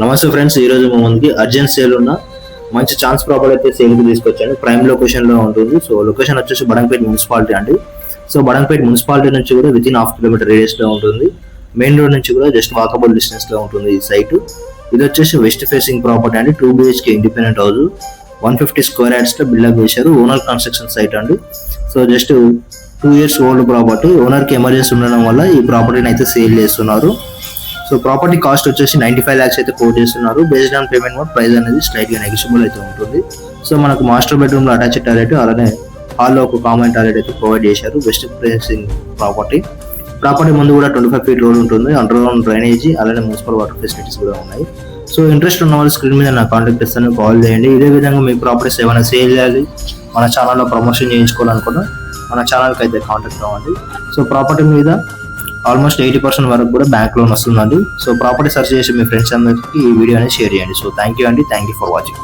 నమస్తే ఫ్రెండ్స్, ఈ రోజు మా ముందుకి అర్జెంట్ సేల్ ఉన్న మంచి ఛాన్స్ ప్రాపర్టీ అయితే సేల్కి తీసుకొచ్చాను. ప్రైమ్ లొకేషన్ లో ఉంటుంది. సో లొకేషన్ వచ్చేసి బడంపేట మున్సిపాలిటీ అండి. సో బడంపేట మున్సిపాలిటీ నుంచి కూడా విత్ ఇన్ 1/2 కిలోమీటర్ రేడియస్ లో ఉంటుంది. మెయిన్ రోడ్ నుంచి కూడా జస్ట్ వాకబుల్ డిస్టెన్స్ లో ఉంటుంది ఈ సైట్. ఇది వచ్చేసి వెస్ట్ ఫేసింగ్ ప్రాపర్టీ అండి. 2 BHK independent house 150 square yards లో బిల్డప్ చేశారు. ఓనర్ కన్స్ట్రక్షన్ సైట్ అండి. So just 2 years old property. Owner కి ఎమర్జెన్సీ ఉండడం వల్ల ఈ ప్రాపర్టీని అయితే సేల్ చేస్తున్నారు. సో ప్రాపర్టీ కాస్ట్ వచ్చేసి 95 lakhs అయితే కోట్ చేస్తున్నారు. Based on payment mode price అనేది స్లైట్ గా నెగోషియబుల్ అయితే ఉంటుంది. సో మనకు మాస్టర్ బెడ్రూమ్ లో అటాచ్డ్ టాయిలెట్, అలానే హాల్లో ఒక కామన్ టాయిలెట్ అయితే ప్రొవైడ్ చేశారు. వెస్ట్ ఫేసింగ్ ప్రాపర్టీ ముందు కూడా 25 feet రోడ్ ఉంటుంది. అండర్ గ్రౌండ్ డ్రైనేజీ, అలానే మున్సిపల్ వాటర్ ఫెసిలిటీస్ కూడా ఉన్నాయి. సో ఇంట్రెస్ట్ ఉన్న వాళ్ళు స్క్రీన్ మీద నా కాంటాక్ట్ చేస్తాను, కాల్ చేయండి. ఇదే విధంగా మీ ప్రాపర్టీస్ ఏమైనా సేల్ చేయాలి, మన ఛానల్లో ప్రమోషన్ చేయించుకోవాలనుకున్నా మన ఛానల్కి అయితే కాంటాక్ట్ అవ్వండి. సో ప్రాపర్టీ మీద ఆల్మోస్ట్ 80% వరకు కూడా బ్యాంక్ లోన్ వస్తుందండి. సో ప్రాపర్టీ సర్చ్ చేసి మీ ఫ్రెండ్స్ అందరికీ ఈ వీడియో అనేది షేర్ చేయండి. సో థ్యాంక్ యూ అండి, థ్యాంక్ యూ ఫర్ వాచింగ్.